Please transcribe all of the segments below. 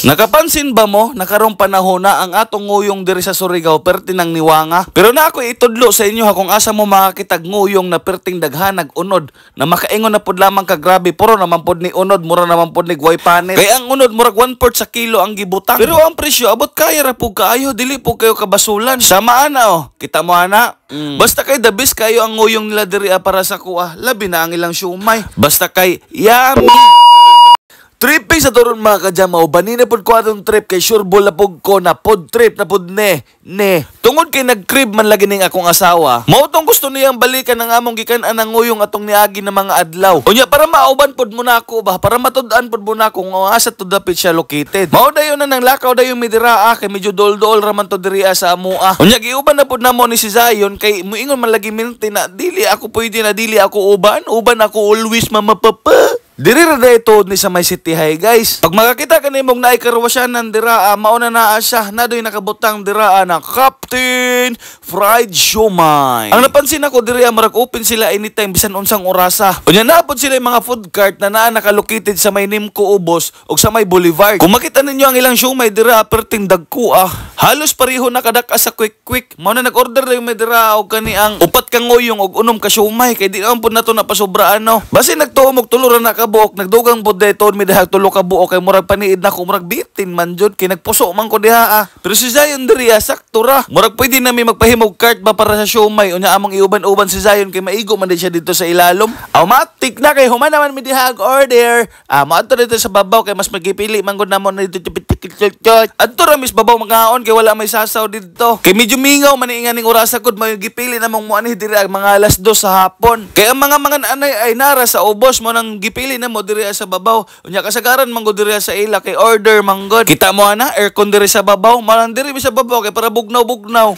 Nakapansin ba mo, nakarong panahon na ang atong nguyong diri sa Surigao pertinang niwanga? Pero na ako itudlo sa inyo ha kung asa mo makakitag nguyong na perting daghanag unod na makaingon na pud lamang ka grabe puro naman pud ni unod mura naman pud ni guway panit. Kaya ang unod murag 1/4 sa kilo ang gibutang. Pero ang presyo abot kaya ra pud kaayo dili po kayo kabasulan. Sama ana oh. Kita mo ana? Basta kay the best kayo ang nguyong nila diri para sa kuha. Labi na ang ilang siumay. Basta kay yummy. Tripping sa turon mga kajama o banina pod ko atong trip kay sure bola pug ko na pod trip na pod ne. Tungod kay nagcrib man lagi ning akong asawa. Mao tong gusto niyang balikan ang among gikan-an ang nguyong atong niagi na mga adlaw. Unya para mauban pod mo na ako ba para matud-an pod mo na kung asa to dapit siya located. Mao dayon na nang lakaw dayon mi dira kay medyo dol-dol ra man to diri sa amoa. Unya giuban na pod namo ni si Zion kay muingon man lagi minti na dili ako pwede na dili ako uban ako always mama papa. Diri ra ito ni sa may City High guys. Pag makakita ka nimong naay karwasyanan dira mauna na siya na doy nakabutang dira na Captain Fried Siomai. Ang napansin ako diri marag open sila anytime bisan unsang orasa. Unya naapod sila yung mga food cart na naa nakalocated sa may Nimco Ubos ug sa may Boulevard. Kung makita ninyo ang ilang siomai dira perting dagko halos pareho na kadak-a sa quick. Mao na nag-order na yung may dira og kani ang upat ka nguyong og unom ka siomai kay di naman pud nato napasobraan no. Basi nagtuo og tulo ra na buok nagdugang pod dayton mi dihag tulo ka buok kay murag paniid na ko murag bitin man jud kay nagpuso man ko diha pero si Zion diri sakto ra murag pwede na mi magpahimog cart ba para sa siomai unya among iuban-uban si Zion kay maigo man din siya dito sa ilalom automatic na kay human naman mi dihag order maadto dito sa babaw kay mas magipili man gud namon dito adto ra mis babaw magaon kay wala may sasaw dito kay medyo mingaw man ning orasa gud may gipili namong mo ani diri mga alas 2 sa hapon kay ang mga anay ay nara sa ubos mo nang gipili na mo diri sa babaw unya kasagaran man gud diri sa ila kay order man gud kita mo ana aircon diri sa babaw malang diri sa babaw kay para bugnaw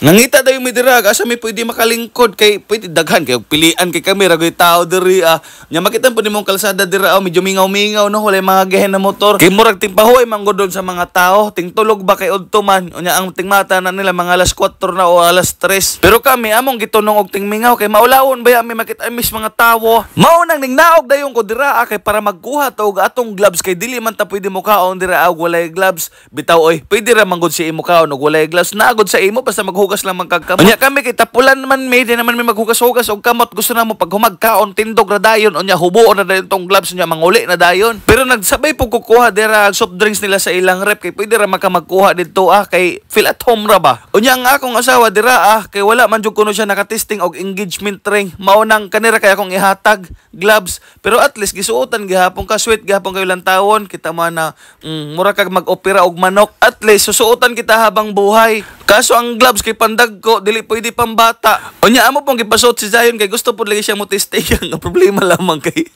nangita dayon mi diri asa mi pwede makalingkod kay pwede daghan kay pilian kay kami ra gyud tao diri nya makita po nimong kalsada diri medyo mingaw no wala mga gahen na motor kay murag timpahoy man gud sa mga tao tingtulog ba kay udto man unya ang tingmata na nila mga alas 4 na o alas 3 pero kami among gitunong og tingmingaw kay maulawon ba mi makita mis mga tawo mao nang ningnaog dayon ko dira kay para magkuha to og atong gloves kay dili man ta pwede mo kaon dira og walay gloves bitaw oy pwede ra man gud si imo kaon og walay gloves naagod sa imo basta maghugas lang man kag kamot unya kami kay tapulan man di naman mi maghugas-hugas og kamot gusto na mo pag humagkaon tindog ra dayon unya hubuon na dayon tong gloves unya manguli na dayon pero nagsabay pug kukuha dira soft drinks nila sa ilang rep kay pwede ra magkuha didto kay feel at home ra ba unya ang akong asawa dira kay wala man jud kuno siya nakatesting og engagement ring mao nang kanira kay akong ihatag gloves pero at least gisuotan gihapon ka sweet gihapon kayo lang tawon kita mo na mura kag mag-opera og manok at least susuotan kita habang buhay kaso ang gloves kay pandag ko dili pwede pambata unya amo pong gipasuot si Zion kay gusto pud lagi siya mo testing ang problema lamang kay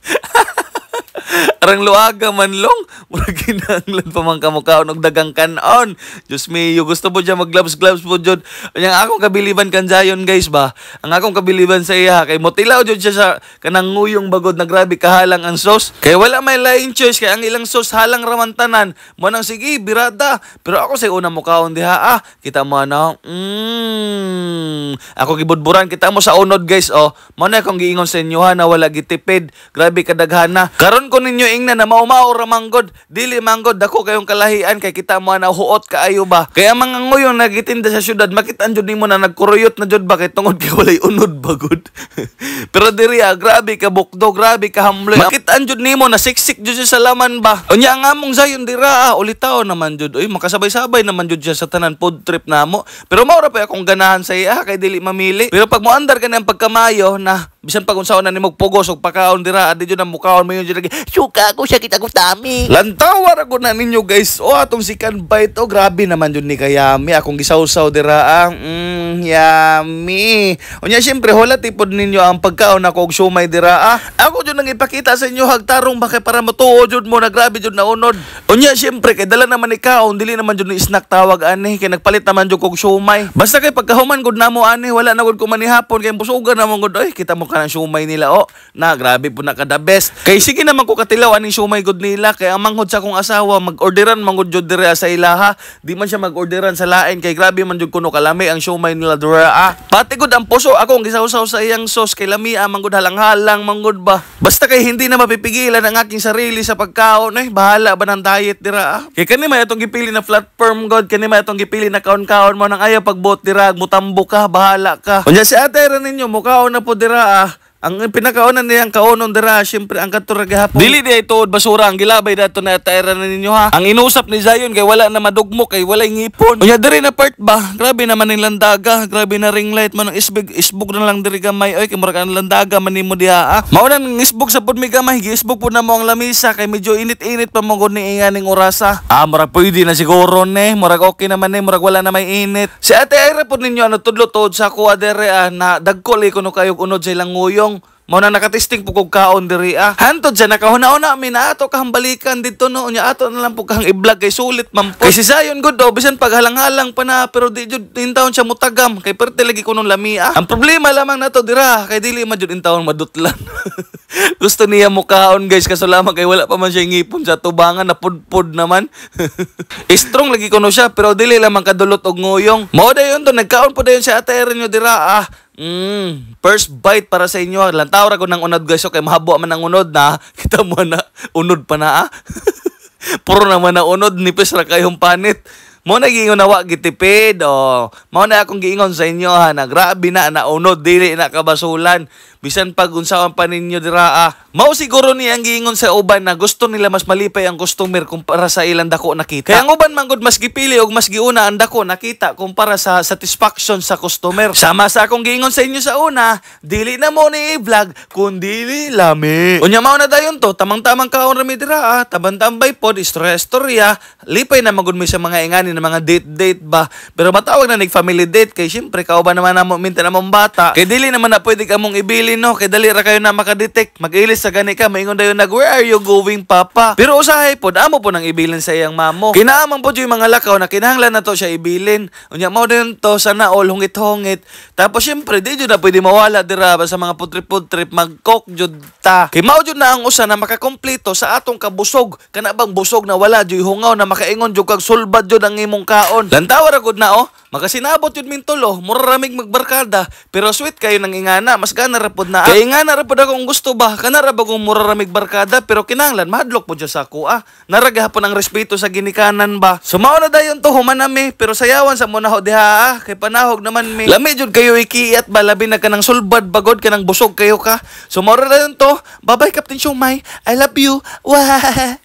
arang luaga man long murag kinahanglan pa man kamukhaon og dagang kanon Diyos mío gusto po siya mag gloves po jud ang akong kabiliban kan Zion guys ba ang akong kabiliban sa iya kay motilaw jud siya sa kanang nguyong bagod na grabe kahalang ang sauce kay wala may lain choice kay ang ilang sauce halang raman tanan mo nang sige birada pero ako say una mo kaon diha kita mo na ako gibudburan kita mo sa unod guys mo na akong giingon sa inyo na wala gitipid grabe kadaghana karon ko ninyo ingna na mao ra manggod dili manggod dako kayong kalahian kay kita mo na huot kaayo ba kaya mga nguyong nagitinda sa syudad makit-an jud nimo na nagkuruyot na jud ba kay tungod kay walay unod bagod pero diri grabe ka bukdo grabe ka hamloy makit-an jud nimo na siksik jud sa laman ba unya ang among Zion dira ulitaw naman jud makasabay-sabay naman jud siya sa tanan food trip namo pero mao ra pa akong ganahan sa iya kay dili mamili pero pag moandar ka ng pagkamayo na bisan pag unsaon na nimo pugos og pakaon dira adi jud na mukaon mo yun jud suka ko siya kita gustami lantawar ako na ninyo guys atong second bite grabe naman jud ni kayami akong gisawsaw dira yummy unya syempre hola tipod ninyo ang pagkaon ako og siomai dira ako jud nang ipakita sa inyo hagtarong ba kay para matuo jud mo na grabe jud na unod unya syempre kay dala naman ikaon dili naman jud ni snack tawag ani kay nagpalit naman jud og siomai basta kay pagkahuman gud namo ani wala na gud ko manihapon kay busugan namon gud kita mo ka ng siomay nila o na grabe po na ka the best. Kay sige naman ko katilaw aning siomay good nila kay ang manghod sa akong asawa mag-orderan manghod jud dire sa ilaha. Di man siya mag-orderan sa lain kay grabe man jud kuno kalami ang siomay nila dire Pati gud ang puso ako ang gisawsaw sa iyang sauce kay lami manggod halang-halang manggod ba. Basta kay hindi na mapipigilan ang aking sarili sa pagkaon bahala ba ng diet dira Kay kani may atong gipili na platform god kani may atong gipili na kaon-kaon mo nang ayaw pagbot dira mutambo ka bahala ka. Unya si ate ra ninyo mukaon na po dira Ang pinakaonan niyang kaonon dira, syempre ang katura gihapon. Dili di ituod basura ang gilabay dato na taera na ninyo ha. Ang inusap ni Zion kay wala na madugmo kay wala ngipon. Unya diri na part ba? Grabe naman ning landaga, grabe na ring light man ang isbog na lang diri gamay oy kay murag ang landaga man nimo diha. Mao nang isbog sa pud mi gamay, giisbog pud na mo ang lamisa kay medyo init-init pa mo gud ni inganing orasa. Murag pwede na siguro ne, murag okay naman ne, murag wala na may init. Si Ate Ira pud ninyo tudlo tuod sa kuha dere na dagkol kuno kayog unod sa ilang nguyong. Mao na nakatesting po kog kaon diri Hantod sa nakahuna-una mi na ato kahambalikan dito no nya ato na lang po kang i-vlog kay sulit man po. Kay si Zion good bisan paghalang-halang pa na pero di jud intawon siya mutagam kay perte lagi kuno lamia. Ang problema lamang nato dira kay dili man jud intawon madutlan. Gusto niya mo kaon guys kaso lamang kay wala pa man siya ngipon sa tubangan na pudpud naman. Strong lagi kuno siya pero dili lamang kadulot og nguyong. Mao dayon to nagkaon po dayon si Ate Ira nyo dira first bite para sa inyo. Lantaw ra ko ng unod guys, okay, mahabo man ang unod na. Kita mo na, unod pa na Puro naman na unod, nipis ra kayong panit. Mo na giingon na wa gitipid mao na akong giingon sa inyo na grabe na unod dili na kabasulan bisan pag unsaon pa ninyo dira mao siguro ni ang giingon sa uban na gusto nila mas malipay ang customer kumpara sa ilang dako nakita. Kaya ang uban man gud mas gipili og mas giuna ang dako nakita kumpara sa satisfaction sa customer. Sama sa akong giingon sa inyo sa una, dili na mo ni i-vlog kundi lami. Unya mao na dayon to, tamang-tamang kaon ra mi dira tabang-tambay pod istorya lipay na magud mi sa mga ingani na mga date ba. Pero matawag na nag-family date kay syempre kauban naman namo minta namong bata. Kay dili naman na pwede ka mong ibili no, kay dali ra kayo na makadetect. Mag-ilis sa gani ka, maingon dayon nag where are you going papa? Pero usahay pod amo po nang ibilin sa iyang mamo. Kinaamang pod yung mga lakaw na kinahanglan na to siya ibilin. Unya mao dayon to sana all hungit-hungit. Tapos syempre di jud na pwede mawala dira sa mga putrip mag-cook jud ta. Kay mao jud na ang usa na makakompleto sa atong kabusog. Kana bang busog na wala jud hungaw na makaingon jud kag sulbad jud ang imong kaon. Lantawa ra gud na makasinabot yun mintulo, mura ramig magbarkada, pero sweet kayo nang ingana, mas gana ra pod na. Kaya ingana ra pod akong gusto ba, kana ra ba kung mura ramig barkada, pero kinahanglan mahadlok po dyan sa ako naragahapon ang respeto sa ginikanan ba. Sumao na dayon to humanami, pero sayawan sa muna ho diha kay panahog naman mi. Lami jud kayo ikiat ba, labi na kanang sulbad bagod kanang busog kayo ka. Sumao na dayon to, bye bye Captain Shumay, I love you. Wah.